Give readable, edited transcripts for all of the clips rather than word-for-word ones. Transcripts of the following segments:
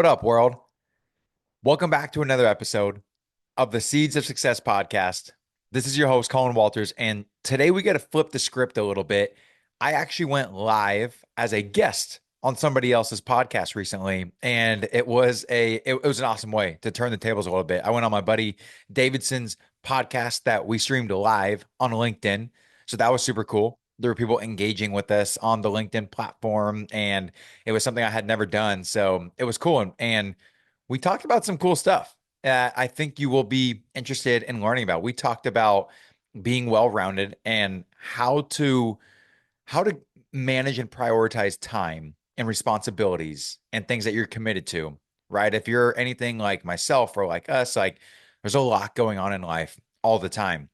What up, world? Welcome back to another episode of the Seeds of Success podcast. This is your host, Colin Walters, and today we got to flip the script a little bit. I actually went live as a guest on somebody else's podcast recently, and it was an awesome way to turn the tables a little bit. I went on my buddy Davidson's podcast that we streamed live on LinkedIn, so that was super cool. There were people engaging with us on the LinkedIn platform, and it was something I had never done, so it was cool. And we talked about some cool stuff. I think you will be interested in learning about. We talked about being well-rounded and how to manage and prioritize time and responsibilities and things that you're committed to, right? If you're anything like myself or like us, like there's a lot going on in life all the time.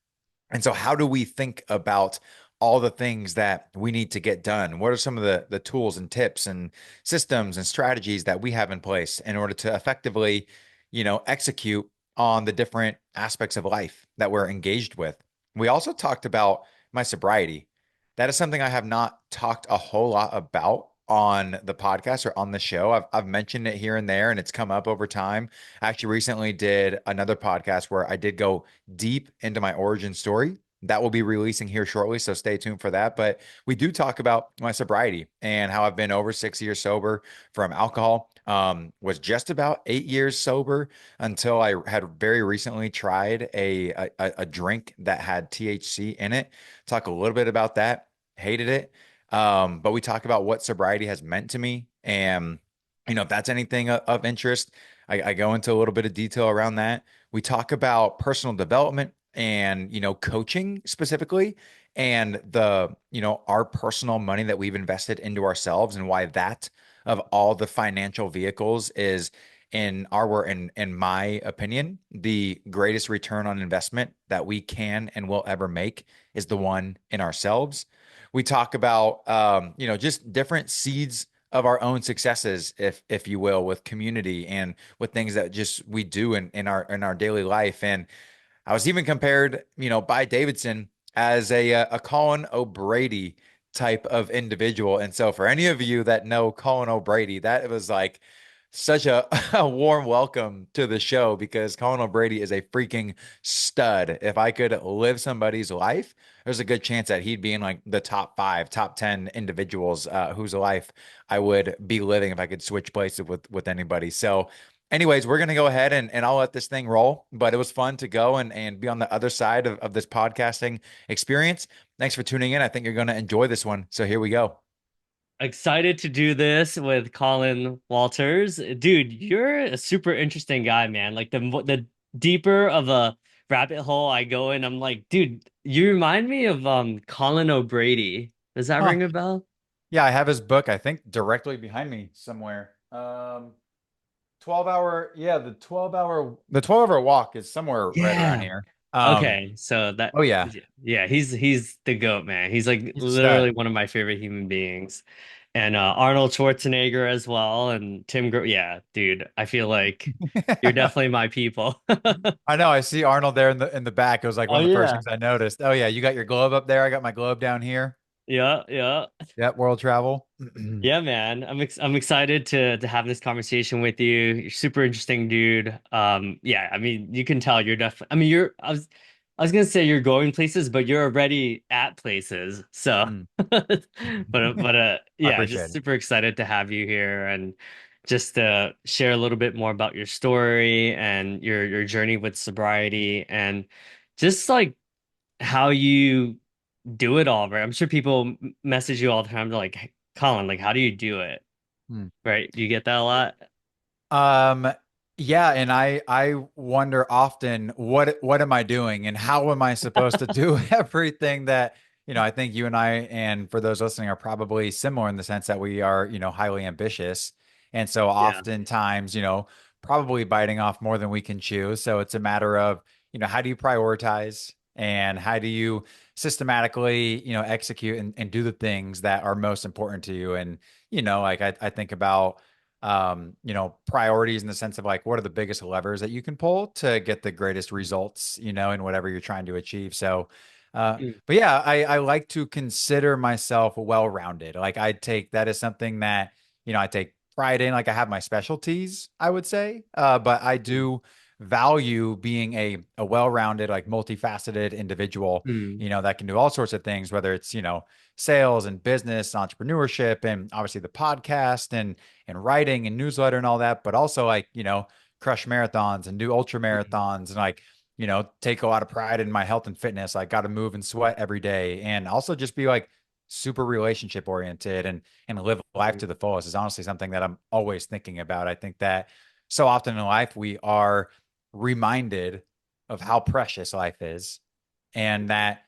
And so how do we think about all the things that we need to get done? What are some of the tools and tips and systems and strategies that we have in place in order to effectively, execute on the different aspects of life that we're engaged with? We also talked about my sobriety. That is something I have not talked a whole lot about on the podcast or on the show. I've mentioned it here and there, and it's come up over time. I actually recently did another podcast where I did go deep into my origin story. That will be releasing here shortly, so stay tuned for that. But we do talk about my sobriety and how I've been over 6 years sober from alcohol. Was just about 8 years sober until I had very recently tried a drink that had THC in it. Talk a little bit about that. Hated it. But we talk about what sobriety has meant to me, and if that's anything of interest, I go into a little bit of detail around that. We talk about personal development and coaching specifically, and our personal money that we've invested into ourselves, and why that of all the financial vehicles is in my opinion, the greatest return on investment that we can and will ever make is the one in ourselves. We talk about just different seeds of our own successes, if you will, with community and with things that just we do in our daily life. And I was even compared, by Davidson as a Colin O'Brady type of individual. And so for any of you that know Colin O'Brady, that was like such a warm welcome to the show, because Colin O'Brady is a freaking stud. If I could live somebody's life, there's a good chance that he'd be in like the top five, top 10 individuals whose life I would be living if I could switch places with anybody. So anyways, we're gonna go ahead and I'll let this thing roll. But it was fun to go and be on the other side of this podcasting experience. Thanks for tuning in. I think you're gonna enjoy this one. So here we go. Excited to do this with Colin Walters. Dude, you're a super interesting guy, man. Like the deeper of a rabbit hole I go in, I'm like, dude, you remind me of Colin O'Brady. Does that Huh. ring a bell? Yeah, I have his book, I think, directly behind me somewhere. 12 hour, yeah, the 12 hour walk is somewhere right around Yeah. here. Okay, so Oh yeah, yeah, he's the goat, man. He's like he's a literally stud. one of my favorite human beings. And Arnold Schwarzenegger as well, and yeah, dude, I feel like you're definitely my people. I know. I see Arnold there in the back. It was like Oh one of the first yeah. things I noticed. Oh yeah, you got your globe up there. I got my globe down here. Yeah, yeah. Yep, world travel. Yeah, man. I'm excited to have this conversation with you. You're super interesting, dude. Yeah, I mean, you can tell you're definitely I was gonna say you're going places, but you're already at places. So Mm, but I yeah, appreciate just it. super excited to have you here and just to share a little bit more about your story and your journey with sobriety and just like how you do it all, right? I'm sure people message you all the time. They're like, "Hey, Colin, like, how do you do it?" Mm. Right? Do you get that a lot? Um, yeah, and I wonder often what am I doing and how am I supposed to do everything that, I think you and I, and for those listening, are probably similar in the sense that we are, highly ambitious. And so Yeah. oftentimes, probably biting off more than we can chew. So it's a matter of, how do you prioritize and how do you systematically, execute and do the things that are most important to you. And, like I think about priorities in the sense of like, what are the biggest levers that you can pull to get the greatest results, in whatever you're trying to achieve. So, Mm. but yeah, I like to consider myself well-rounded. Like I take that as something that, I take pride in. Like I have my specialties, I would say, but I Mm, do value being a well-rounded, like multifaceted individual, mm, that can do all sorts of things, whether it's, sales and business, entrepreneurship, and obviously the podcast and writing and newsletter and all that, but also like, crush marathons and do ultra mm, marathons and like, take a lot of pride in my health and fitness. Like got to move and sweat every day and also just be like super relationship oriented and live life mm, to the fullest is honestly something that I'm always thinking about. I think that so often in life we are reminded of how precious life is and that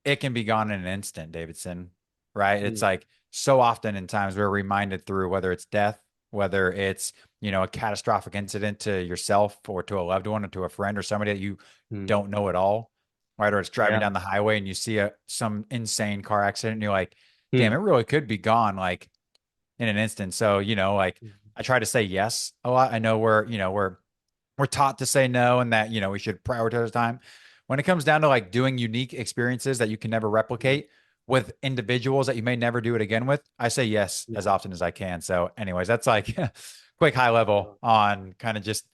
it can be gone in an instant, Davidson, right? It's mm. like so often in times we're reminded through whether it's death, whether it's, a catastrophic incident to yourself or to a loved one or to a friend or somebody that you Mm. don't know at all, right? Or it's driving Yeah. down the highway and you see some insane car accident and you're like, damn, Mm. it really could be gone like in an instant. So, like Mm. I try to say yes a lot. I know we're taught to say no and that, we should prioritize time. When it comes down to like doing unique experiences that you can never Mm. replicate with individuals that you may never do it again with, I say yes as Yeah. often as I can. So, anyways, that's like quick high level Yeah. on kind of just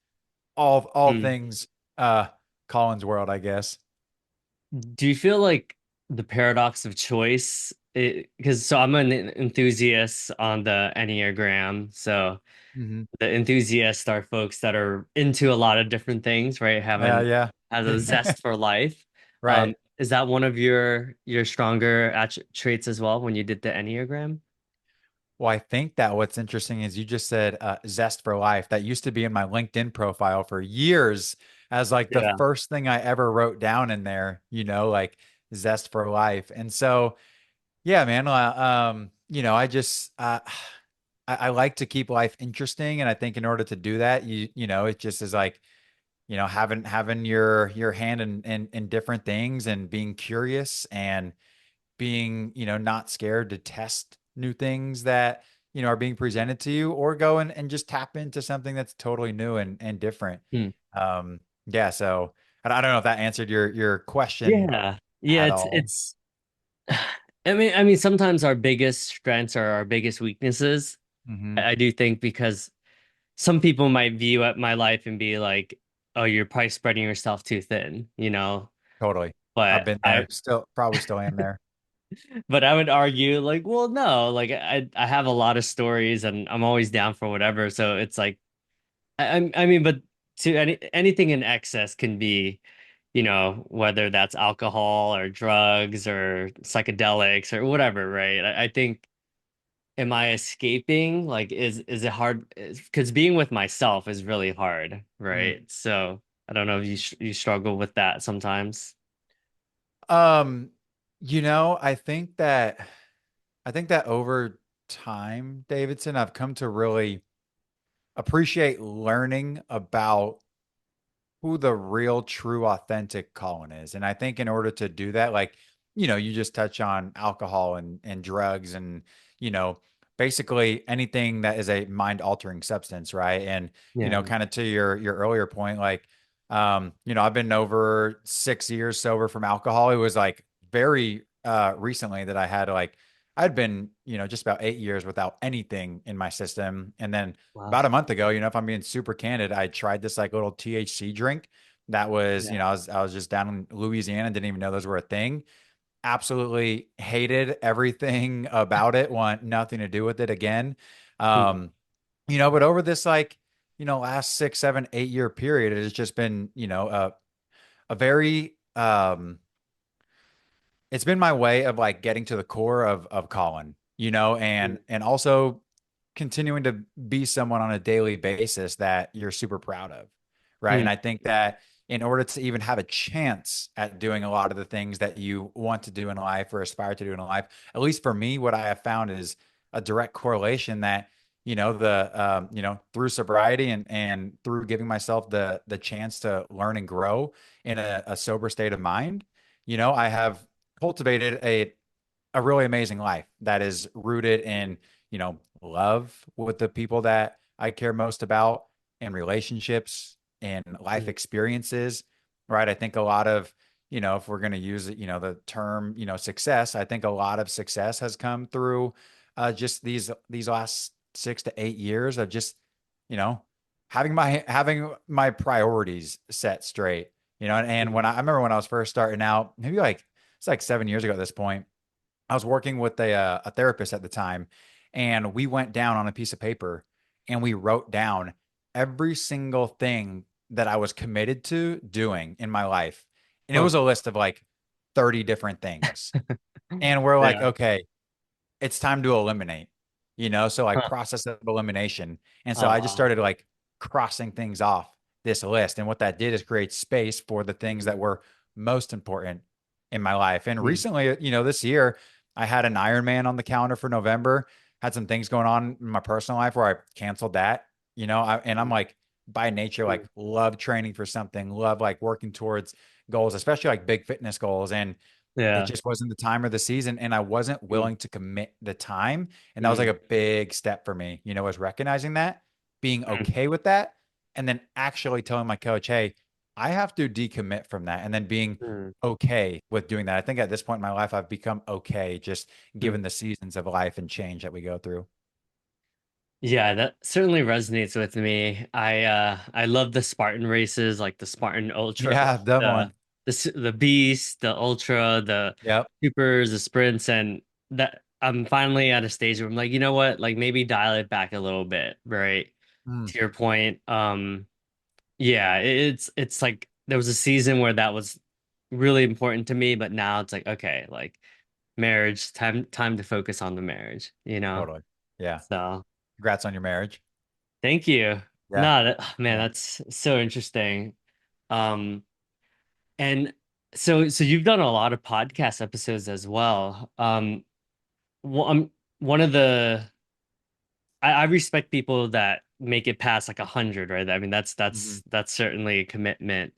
all Mm. things uh Colin's world, I guess. Do you feel like the paradox of choice? Because so I'm an enthusiast on the Enneagram. So Hmm. the enthusiasts are folks that are into a lot of different things, right? Yeah. Has a zest for life. Right. Is that one of your stronger traits as well when you did the Enneagram? Well, I think that what's interesting is you just said zest for life. That used to be in my LinkedIn profile for years as like the Yeah. first thing I ever wrote down in there, like zest for life. And so, yeah, man, I just, I like to keep life interesting. And I think in order to do that, it just is like, having your hand in different things and being curious and being, not scared to test new things that, are being presented to you or go and just tap into something that's totally new and different. Hmm. Yeah. So I don't know if that answered your question Yeah. Yeah, at all. it's I mean sometimes our biggest strengths are our biggest weaknesses. Hmm. I do think because some people might view at my life and be like, "Oh, you're probably spreading yourself too thin," you know. Totally. I've But been I there, still probably still am there. but I would argue like, well, no, like I have a lot of stories and I'm always down for whatever. So it's like I mean, but to anything in excess can be, whether that's alcohol or drugs or psychedelics or whatever, right? I think am I escaping? Like, is it hard? Because being with myself is really hard, Mm. right? So I don't know if you struggle with that sometimes. Um, I think that over time, Davidson, I've come to really appreciate learning about who the real, true, authentic Colin is. And I think in order to do that, like, you just touch on alcohol and drugs and, you know, basically anything that is a mind altering substance, right? And, Yeah. kind of to your earlier point, like, I've been over 6 years sober from alcohol. It was like very recently that I'd been, just about 8 years without anything in my system. And then Wow. about a month ago, if I'm being super candid, I tried this like little THC drink that was, Yeah. I was just down in Louisiana, didn't even know those were a thing. Absolutely hated everything about it, want nothing to do with it again. Hmm. Um, but over this like, last 6, 7, 8 year period, it has just been, a very it's been my way of like getting to the core of Colin, and also continuing to be someone on a daily basis that you're super proud of. Right. And Hmm. I think that in order to even have a chance at doing a lot of the things that you want to do in life or aspire to do in life, at least for me, what I have found is a direct correlation that, through sobriety and through giving myself the chance to learn and grow in a sober state of mind, I have cultivated a really amazing life that is rooted in, love with the people that I care most about and relationships and life Hmm. experiences, right? I think a lot of, if we're going to use it, the term, success, I think a lot of success has come through just these last 6 to 8 years of just, you know, having my priorities set straight, and when Mm. I remember when I was first starting out, maybe like it's like 7 years ago at this point, I was working with a therapist at the time, and we went down on a piece of paper and we wrote down every single thing that I was committed to doing in my life. And it Huh. was a list of like 30 different things. And we're like, Yeah. okay, it's time to eliminate, so like Huh. process of elimination. And so Oh, I just wow. started like crossing things off this list. And what that did is create space for the things that Mm. were most important in my life. And Mm. recently, this year, I had an Ironman on the calendar for November, had some things going on in my personal life where I canceled that, and I'm Mm. like, by nature, like Mm. love training for something, love like working towards goals, especially like big fitness goals. And it Yeah. just wasn't the time or the season, and I wasn't Mm. willing to commit the time. And that was like Mm. a big step for me, was recognizing that, being Mm. okay with that, and then actually telling my coach, hey, I have to decommit from that, and then being Mm. okay with doing that. I think at this point in my life, I've become okay just Mm. given the seasons of life and change that we go through. Yeah, that certainly resonates with me. I love the Spartan races, like the Spartan Ultra, Yeah, the definitely. the Beast, the Ultra, the Yep. Supers, the sprints, and that I'm finally at a stage where I'm like, you know what? Like maybe dial it back a little bit, right? Mm, To your point. Yeah, it's like there was a season where that was really important to me, but now it's like, okay, like marriage, time to focus on the marriage, you know? totally. Yeah. So Congrats on your marriage. thank you. Yeah. No, that, man, Yeah. that's so interesting. Um, and so you've done a lot of podcast episodes as well. One of the I respect people that make it past like 100, right? I mean, Mhm. that's certainly a commitment.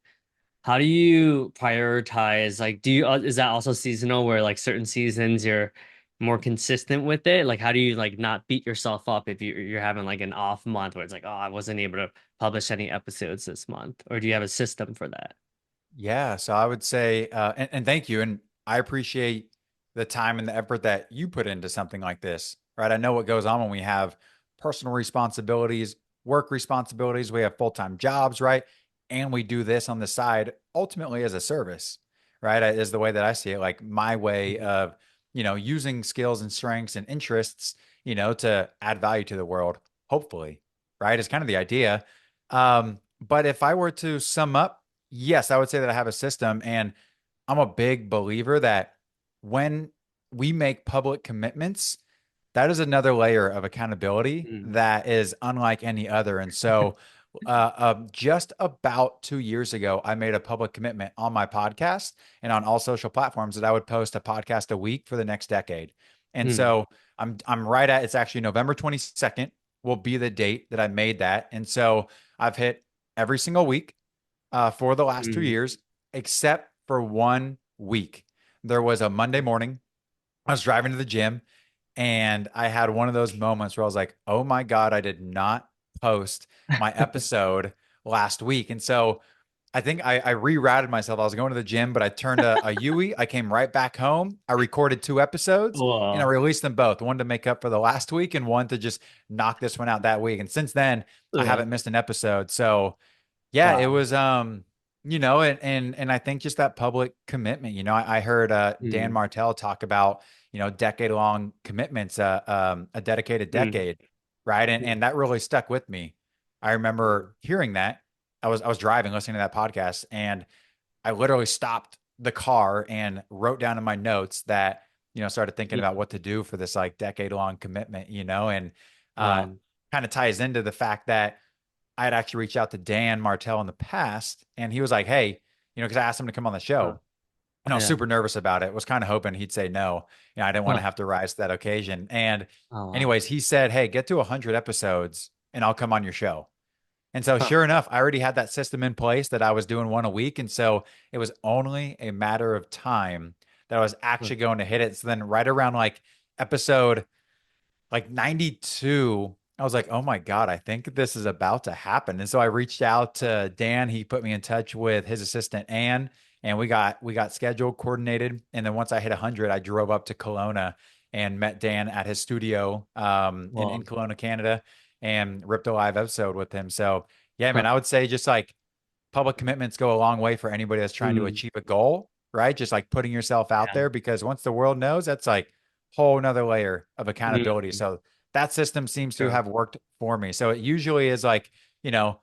How do you prioritize? Like, do you is that also seasonal where like certain seasons you're more consistent with it? Like, how do you like not beat yourself up if you're having like an off month where it's like, oh, I wasn't able to publish any episodes this month, or do you have a system for that? Yeah, so I would say, and thank you, and I appreciate the time and the effort that you put into something like this, right? I know what goes on when we have personal responsibilities, work responsibilities, we have full-time jobs, right? And we do this on the side, ultimately as a service, right? Is the way that I see it, like my way Mhm. of, using skills and strengths and interests, to add value to the world, hopefully, right? Is kind of the idea. But if I were to sum up, yes, I would say that I have a system, and I'm a big believer that when we make public commitments, that is another layer of accountability Mm. that is unlike any other. And so, just about 2 years ago, I made a public commitment on my podcast and on all social platforms that I would post a podcast a week for the next decade. And Mm. so I'm right at, it's actually November 22nd will be the date that I made that. And so I've hit every single week for the last two Mm. years, except for 1 week. There was a Monday morning. I was driving to the gym, and I had one of those moments where I was like, oh my God, I did not post my episode last week. And so I think I rerouted myself. I was going to the gym, but I turned a Yui. I came right back home. I recorded 2 episodes and I Well, released them both, one to make up for the last week and one to just knock this one out that week. And since then, I uh, haven't missed an episode. So yeah, it wow. was and I think just that public commitment. I heard Dan Mm. Martell talk about, decade-long commitments, a dedicated Mm. decade, right? And Mm. and that really stuck with me. I Mm. remember hearing that. I was driving, listening to that podcast, and I literally stopped the car and wrote down in my notes that, started thinking about Mm. what to do for this like decade-long commitment, and uh Wow. kind of ties into the fact that I had actually reached out to Dan Martell in the past, and he was like, "Hey, because I asked him to come on the Huh. show, and I was Yeah. super nervous about it. Was kind of hoping he'd say no. I didn't want to Huh. have to rise to that occasion. And, Oh, wow. anyways, he said, "Hey, get to 100 episodes, and I'll come on your show." And so, Huh. sure enough, I already had that system in place that I was doing one a week, and so it was only a matter of time that I was Huh. actually going to hit it. So then, right around like episode like 92, I was like, oh my God, I think this is about to happen. And so I reached out to Dan. He put me in touch with his assistant, Ann, and we got scheduled, coordinated. And then once I hit 100, I drove up to Kelowna and met Dan at his studio in Well, Kelowna, Canada, and ripped a live episode with him. So yeah, man, huh. I would say just like public commitments go a long way for anybody that's trying to Mm, achieve a goal, right? Just like putting yourself out yeah. there because once the world knows, that's like whole another layer of Mm, accountability. So that system seems to true. have worked for me. So it usually is like, you know,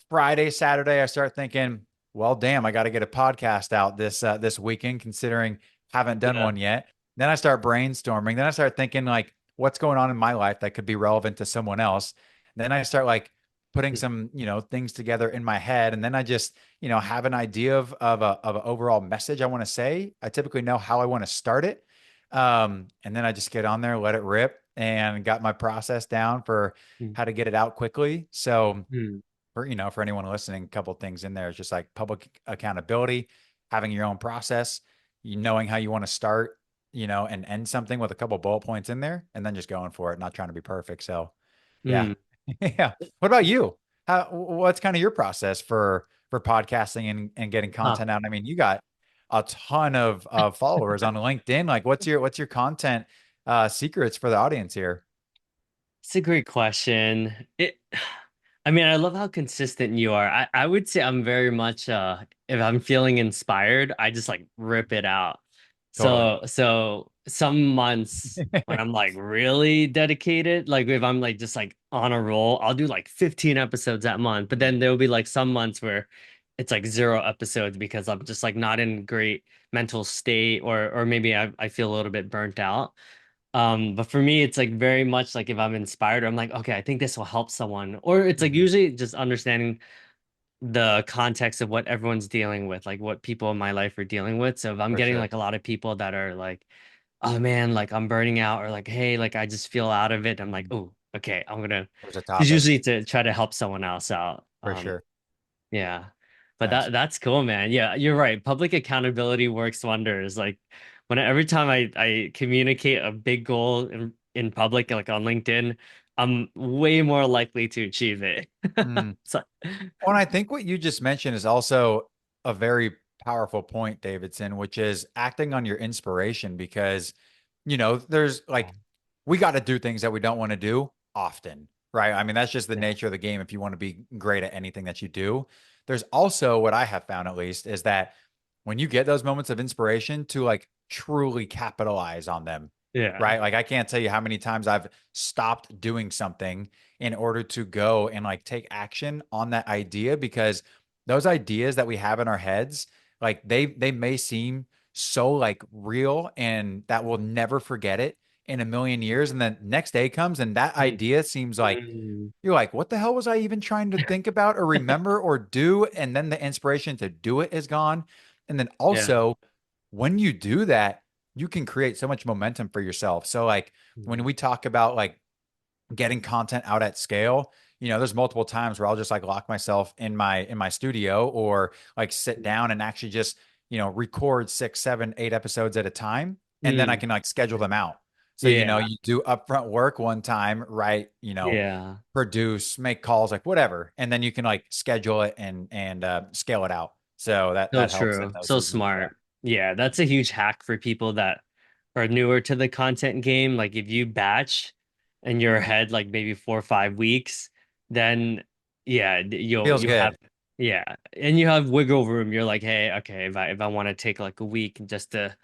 Friday, Saturday, I start thinking, well, damn, I got to get a podcast out this weekend, considering haven't done Yeah. one yet. Then I start brainstorming. Then I start thinking like, what's going on in my life that could be relevant to someone else. Then I start like putting Mm, some, things together in my head, and then I just, have an idea of an overall message I want to say. I typically know how I want to start it, and then I just get on there, let it rip, and got my process down for mm, how to get it out quickly. So mm, for anyone listening, a couple of things in there is just like public accountability, having your own process, knowing how you want to start, and end something with a couple of bullet points in there, and then just going for it, not trying to be perfect. So, yeah, mm. yeah. What about you? What's kind of your process for podcasting and getting Huh. content out? I mean, you got a ton of followers on LinkedIn. Like, what's your content secrets for the audience here? It's a great question. I mean, I love how consistent you are. I would say I'm very much if I'm feeling inspired, I just like rip it out. Totally. So some months when I'm like really dedicated, like if I'm like just like on a roll, I'll do like 15 episodes that month. But then there'll be like some months where it's like 0 episodes because I'm just like not in great mental state or maybe I feel a little bit burnt out. But for me, it's like very much like if I'm inspired, I'm like, okay, I think this will help someone. Or it's like Mhm. usually just understanding the context of what everyone's dealing with, like what people in my life are dealing with. So if I'm For getting sure. like a lot of people that are like, oh man, like I'm burning out, or like, hey, like I just feel out of it, I'm like, Mhm. oh, okay, I'm gonna There's a it's topic usually to try to help someone else out. for sure. Yeah. But Nice. that's cool, man. Yeah, you're right. Public accountability works wonders. Like when every time I communicate a big goal in public, like on LinkedIn, I'm way more likely to achieve it. Mm. So, Well, and I think what you just mentioned is also a very powerful point, Davidson, which is acting on your inspiration because, there's like, we got to do things that we don't want to do often, right? I mean, that's just the yeah. nature of the game if you want to be great at anything that you do. There's also what I have found, at least, is that when you get those moments of inspiration to like truly capitalize on them, Yeah. right? Like, I can't tell you how many times I've stopped doing something in order to go and like take action on that idea because those ideas that we have in our heads, like they may seem so like real and that we'll never forget it in a million years. And then next day comes and that Mm. idea seems like Mm. you're like, what the hell was I even trying to think about or remember or do? And then the inspiration to do it is gone. And then Yeah. also, when you do that, you can create so much momentum for yourself. So, like, when Mm. we talk about like getting content out at scale, there's multiple times where I'll just like lock myself in my studio or like sit down and actually just, record 6, 7, 8 episodes at a time. And then I Mm. can like schedule them out. So, Yeah. you do upfront work one time, right? Yeah. Produce, make calls, like whatever. And then you can like schedule it and scale it out. So that So that helps in true. those So seasons. Yeah. smart. Yeah, that's a huge hack for people that are newer to the content game. Like if you batch and you're ahead like maybe 4 or 5 weeks, then yeah, Feels you'll have good. yeah, and you have wiggle room. You're like, hey, okay, if I want to take like a week just to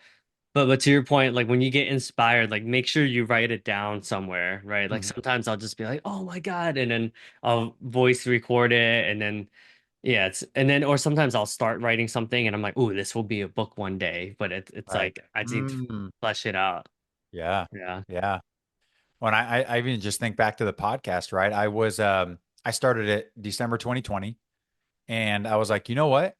but to your point, like when you get inspired, like make sure you write it down somewhere, right? Like Mhm. sometimes I'll just be like, oh my God, and then I'll voice record it and then yeah, it's and then or sometimes I'll start writing something and I'm like, "Ooh, this will be a book one day," but it's Right. like I just need to Mm. flesh it out. Yeah. Yeah. Yeah. When I even just think back to the podcast, right? I started it December 2020 and I was like, you know what?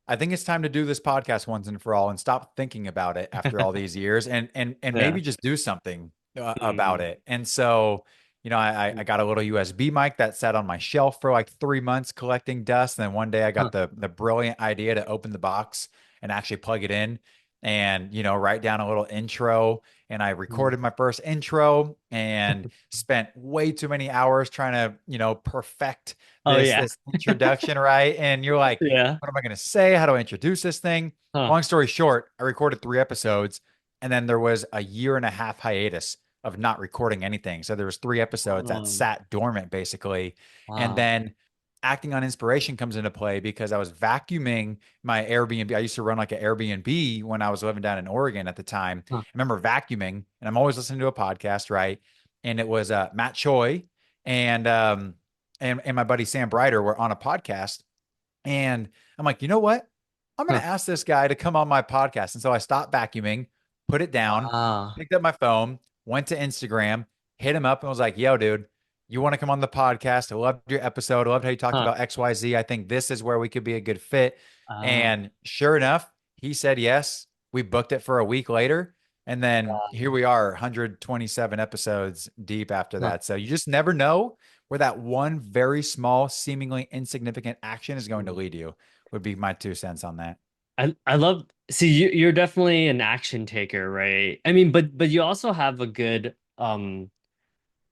I think it's time to do this podcast once and for all and stop thinking about it after all these years and Yeah. maybe just do something about Mm. it. And so, I got a little USB mic that sat on my shelf for like 3 months collecting dust. And then one day I Huh. got the brilliant idea to open the box and actually plug it in and, write down a little intro. And I Mm. recorded my first intro and spent way too many hours trying to, perfect Oh this yeah. this introduction, right? And you're like, Yeah. what am I going to say? How do I introduce this thing? Huh. Long story short, I recorded 3 episodes, And then there was a year and a half hiatus of not recording anything. So there was 3 episodes that Um, sat dormant basically. And wow. then acting on inspiration comes into play because I was vacuuming my Airbnb. I used to run like an Airbnb when I was living down in Oregon at the time. Huh. I remember vacuuming, and I'm always listening to a podcast, right? And it was Matt Choi and and my buddy Sam Brighter were on a podcast, and I'm like, you know what? I'm going Huh. to ask this guy to come on my podcast. And so I stopped vacuuming, put it down, Wow. picked up my phone, went to Instagram, hit him up, and was like, yo, dude, you want to come on the podcast? I loved your episode. I loved how you talked Huh. about XYZ. I think this is where we could be a good fit. Uh, And sure enough, he said yes. We booked it for a week later. And then here we are, 127 episodes deep after huh. that. So you just never know where that one very small, seemingly insignificant action is going to lead you, would be my 2 cents on that. I love see you're definitely an action taker, right? I mean, but you also have a good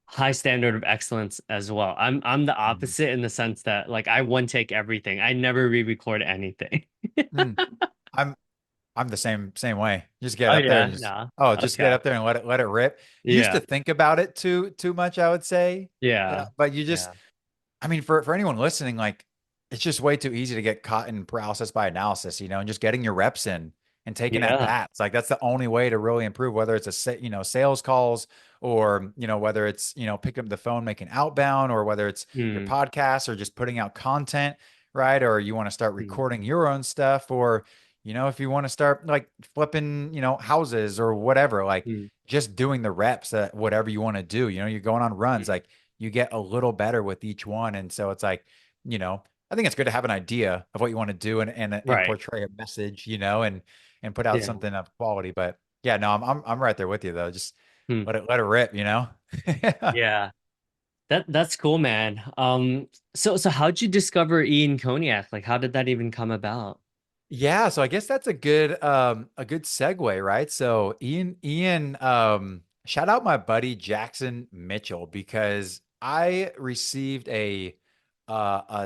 high standard of excellence as well. I'm the Mm. opposite in the sense that like I one take everything. I never re-record anything. Mm. I'm I'm the same way. Just get Oh up there and yeah, just no. just get Okay. up there and let it rip. Used Yeah. to think about it too much, I would say. Yeah. But you just Yeah. I mean, for anyone listening, like it's just way too easy to get caught in paralysis by analysis, and just getting your reps in and taking at Yeah. bats. Like that's the only way to really improve, whether it's sales calls or, whether it's, picking up the phone, making outbound, or whether it's your Hmm. podcast or just putting out content, right? Or you want to start Hmm. recording your own stuff, or, if you want to start like flipping, houses or whatever, like Hmm. just doing the reps at whatever you want to do. You're going on runs, Hmm. like you get a little better with each one. And so it's like, I think it's good to have an idea of what you want to do and Right. portray a message, and put out Yeah. something of quality. But yeah, no, I'm right there with you though. Just Hmm. let it rip. Yeah. That's cool, man. So how'd you discover Ian Cognac? Like how did that even come about? Yeah, so I guess that's a good segue, right? So Ian shout out my buddy Jackson Mitchell because I received a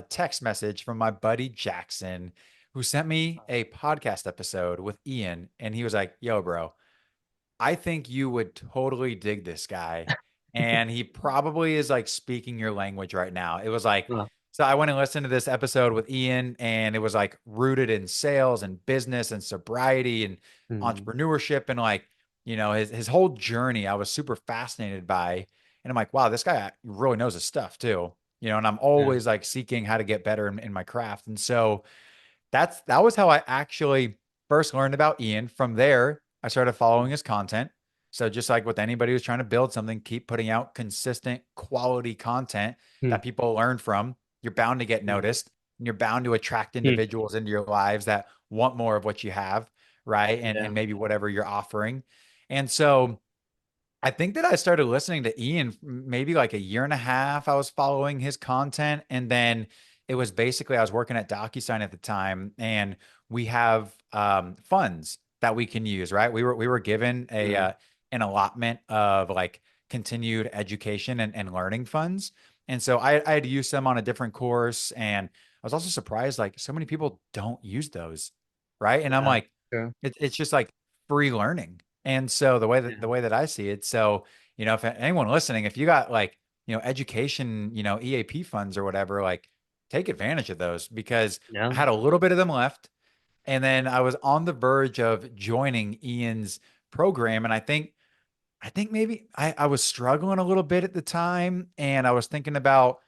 text message from my buddy Jackson who sent me a podcast episode with Ian, and he was like, "Yo, bro, I think you would totally dig this guy. And he probably is like speaking your language right now." It was like, Huh. so I went and listened to this episode with Ian, and it was like rooted in sales and business and sobriety and Hmm. entrepreneurship and like, his whole journey. I was super fascinated by. And I'm like, wow, this guy really knows his stuff too. And I'm Yeah. always like seeking how to get better in my craft. And so that was how I actually first learned about Ian. From there, I started following his content. So just like with anybody who's trying to build something, keep putting out consistent quality content Hmm. that people learn from. You're bound to get Hmm. noticed, and you're bound to attract Hmm. individuals into your lives that want more of what you have, right? And Yeah. maybe whatever you're offering. And so I think that I started listening to Ian maybe like a year and a half. I was following his content. And then it was basically, I was working at DocuSign at the time, and we have funds that we can use, right? We were given Hmm. an allotment of like continued education and learning funds. And so I had to use them on a different course. And I was also surprised, like so many people don't use those, right? And I'm Yeah. like, True. it's just like free learning. And so Yeah. the way that I see it, so if anyone listening, if you got like education, EAP funds or whatever, like take advantage of those because I Yeah. had a little bit of them left, and then I was on the verge of joining Ian's program, and I think maybe I was struggling a little bit at the time, and I was thinking about,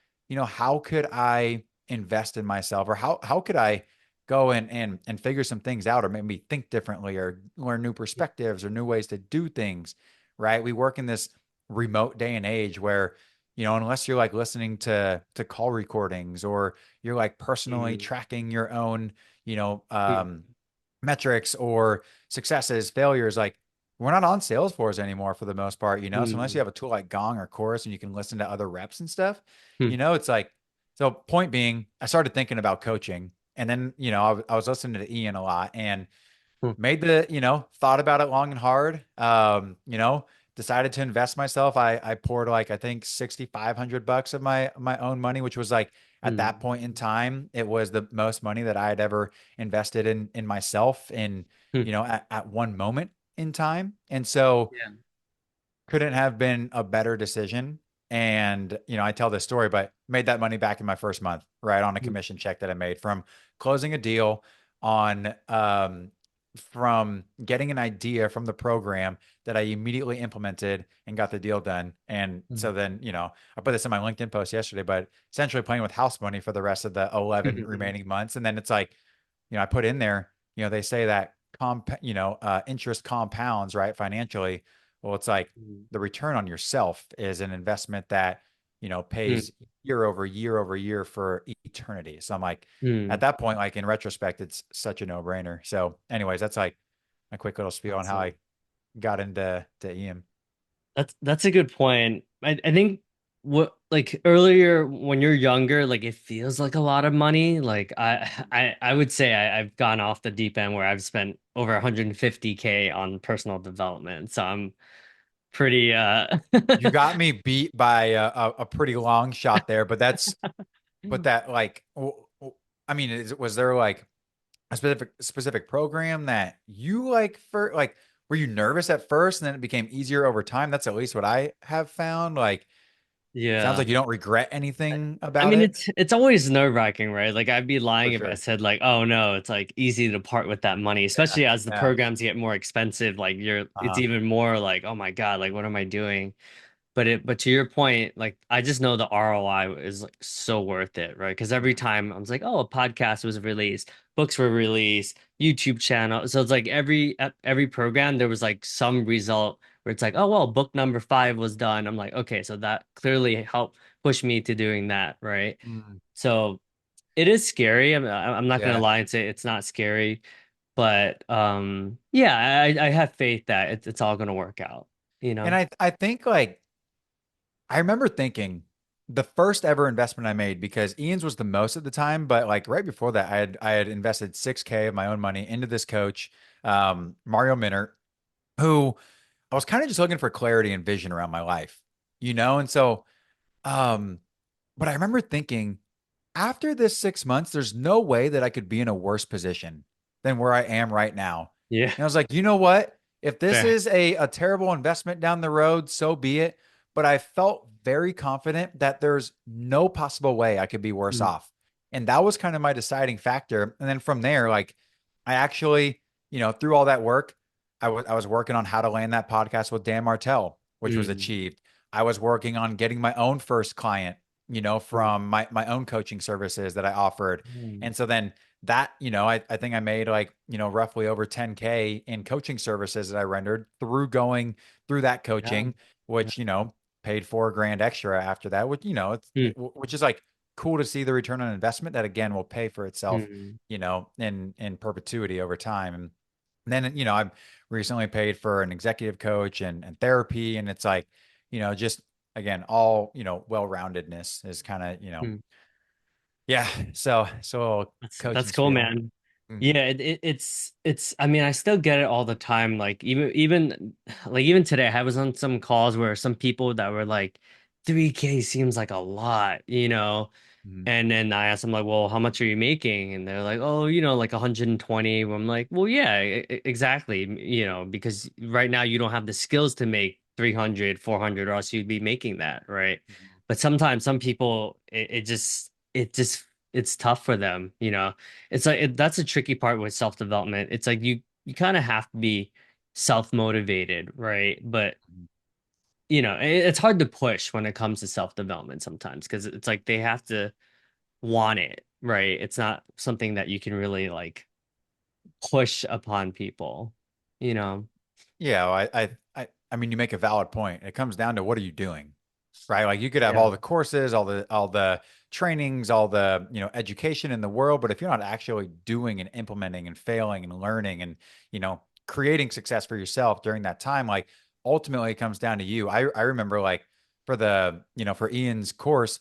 how could I invest in myself, or how could I go and figure some things out, or maybe think differently, or learn new perspectives or new ways to do things, right? We work in this remote day and age where, unless you're like listening to call recordings, or you're like personally Hmm. tracking your own, you know, Hmm. um, metrics or successes, failures, like we're not on Salesforce anymore for the most part. So unless you Hmm. have a tool like Gong or Chorus and you can listen to other reps and stuff, Hmm. it's like, so point being, I started thinking about coaching, and then, I was listening to Ian a lot, and Hmm. made thought about it long and hard. Decided to invest myself. I poured like, I think $6,500 of my own money, which was like at that Hmm. point in time, it was the most money that I had ever invested in myself in, Hmm. at one moment. in time. And so Yeah. couldn't have been a better decision. And, I tell this story, but made that money back in my first month, right? On a Mm, commission check that I made from closing a deal on, from getting an idea from the program that I immediately implemented and got the deal done. And so mm, then, I put this in my LinkedIn post yesterday, but essentially playing with house money for the rest of the 11 mhm, remaining months. And then it's like, I put in there, they say that interest compounds, right? Financially. Well, it's like mhm, the return on yourself is an investment that, mm, pays year over year over year for eternity. So I'm like, at mm. that point, like in retrospect, it's such a no-brainer. So, anyways, that's like a quick little spiel on how I Awesome. got into EM. That's a good point. I think what like earlier when you're younger, like it feels like a lot of money. Like I would say I've gone off the deep end where I've spent over 150K on personal development. So I'm pretty You got me beat by a pretty long shot there, but that like, I mean, was there like a specific program that you like for like, were you nervous at first and then it became easier over time? That's at least what I have found. Like, sounds yeah. like you don't regret anything I about mean, it. it's always nerve-wracking, right? Like I'd be For lying if I sure. said like, oh no, it's like easy to part with that money, Yeah. especially as the Yeah. programs get more expensive. Like it's Uh-huh. even more like, oh my God, like what am I doing? But to your point, like I just know the ROI is like so worth it, right? Because every Mhm. time I was like, oh, a podcast was released, books were released, YouTube channel. So it's like every program there was like some result where it's like, oh well, book number 5 was done. I'm like, okay, so that clearly helped push me to doing that, right? Mm. So it is scary. I'm not gonna Yeah. lie and say it's not scary, but yeah, I have faith that it's all gonna work out, you And know? I think like I remember thinking the first ever investment I made because Ian's was the most at the time, but like right before that, I had invested 6K of my own money into this coach, Mario Minner, who I was kind of just looking for clarity and vision around my life, and so um, but I remember thinking after this 6 months, there's no way that I could be in a worse position than where I am right now. Yeah. And I was like, you know what? If this Fair. is a terrible investment down the road, so be it. But I felt very confident that there's no possible way I could be worse Mm, off. And that was kind of my deciding factor. And then from there, like I actually, through all that work, I was working on how to land that podcast with Dan Martell, which was mm, achieved. I was working on getting my own first client, mm, from my own coaching services that I offered. mm. And so then that, I think I made like, roughly over 10K in coaching services that I rendered through going through that Yeah. coaching, Yeah. which, paid 4 grand extra after that, which, Mm, which is like cool to see the return on investment that again will pay for itself, mm. in perpetuity over time. And then, I've recently paid for an executive coach and therapy. And it's like, just again, all, well-roundedness is kind of, Mm. yeah. So That's coaching cool, spiel. man. Mhm. Yeah, it's I mean, I still get it all the time. Like even today, I was on some calls where some people that were like 3K seems like a lot, you know. Mhm. And then I asked them like, well, how much are you making? And they're like, oh, like 120. I'm like, well, yeah, exactly. Because right now you don't have the skills to make 300, 400, or else you'd be making that, right? Mhm. But sometimes some people, it just, it's tough for them, you know? It's like, that's a tricky part with self-development. It's like you kind of have to be self-motivated, right? But it's hard to push when it comes to self-development sometimes because it's like they have to want it, right? It's not something that you can really like push upon people, you know? Yeah, well, I mean, you make a valid point. It comes down to what are you doing, right? Like you could have Yeah. all the courses, all the trainings, all the, education in the world, but if you're not actually doing and implementing and failing and learning and, creating success for yourself during that time, like ultimately it comes down to you. I remember like for Ian's course,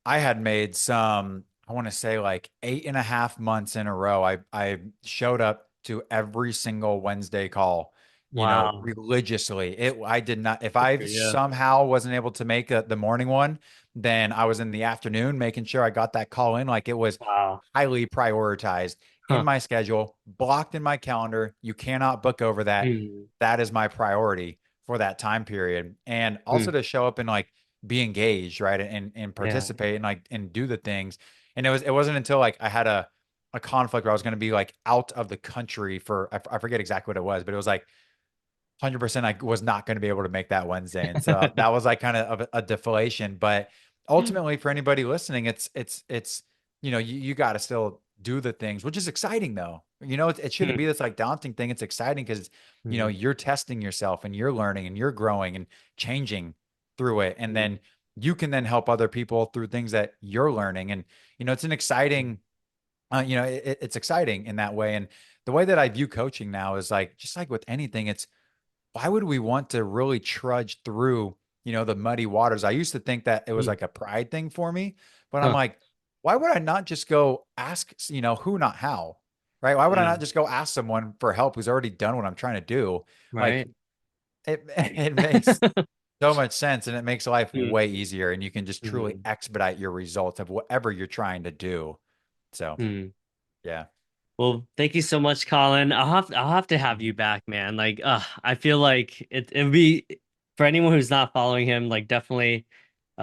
I had made some, I want to say like 8.5 months in a row. I showed up to every single Wednesday call, Wow. religiously. I did not, if Good I for you. somehow wasn't able to make the morning one, then I was in the afternoon making sure I got that call in. Like it was Wow. highly prioritized. in Huh. my schedule, blocked in my calendar. You cannot book over that. Mm. That is my priority for that time period. And also Mm. to show up and like be engaged, right? And Yeah. participate and like and do the things. And it wasn't until like I had a conflict where I was going to be like out of the country for I forget exactly what it was, but it was like 100% I was not going to be able to make that Wednesday. And so that was like kind of a deflation. But ultimately for anybody listening, it's, you got to still do the things, which is exciting though. It shouldn't Mm. be this like daunting thing. It's exciting because, Mm. you're testing yourself and you're learning and you're growing and changing through it. And Mm. then you can then help other people through things that you're learning. And, it's an exciting, it's exciting in that way. And the way that I view coaching now is like, just like with anything, it's, why would we want to really trudge through, the muddy waters? I used to think that it was Mm. like a pride thing for me, but I'm Huh. like, why would I not just go ask, who, not how, right? Why would I not Mm. just go ask someone for help who's already done what I'm trying to do? Like Right. it makes so much sense and it makes life Mm. way easier and you can just truly Mm. expedite your results of whatever you're trying to do. So, Mm. yeah. Well, thank you so much, Colin. I'll have to have you back, man. Like, I feel like it'd be for anyone who's not following him, like definitely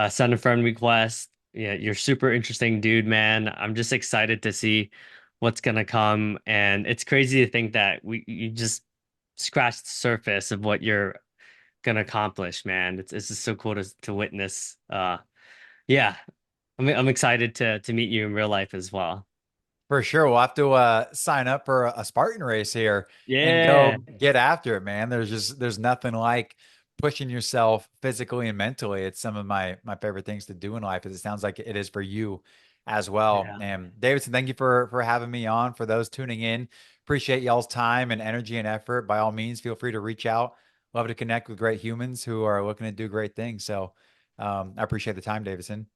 send a friend request. Yeah, you're super interesting dude, man. I'm just excited to see what's gonna come. And it's crazy to think that you just scratched the surface of what you're gonna accomplish, man. It's just so cool to witness. Yeah, I'm excited to meet you in real life as well. For sure. We'll have to sign up for a Spartan race here and go Yeah. get after it, man. There's nothing like pushing yourself physically and mentally. It's some of my favorite things to do in life, as it sounds like it is for you as well. Yeah. And Davidson, thank you for having me on. For those tuning in, appreciate y'all's time and energy and effort. By all means, feel free to reach out. Love to connect with great humans who are looking to do great things. So I appreciate the time, Davidson.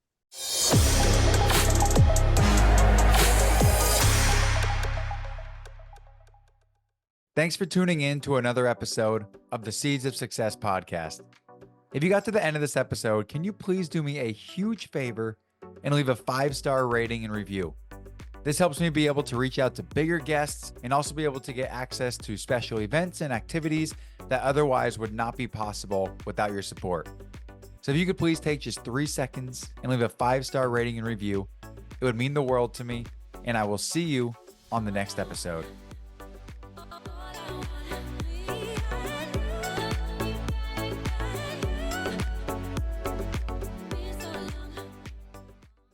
Thanks for tuning in to another episode of the Seeds of Success podcast. If you got to the end of this episode, can you please do me a huge favor and leave a 5-star rating and review? This helps me be able to reach out to bigger guests and also be able to get access to special events and activities that otherwise would not be possible without your support. So if you could please take just 3 seconds and leave a 5-star rating and review, it would mean the world to me, and I will see you on the next episode.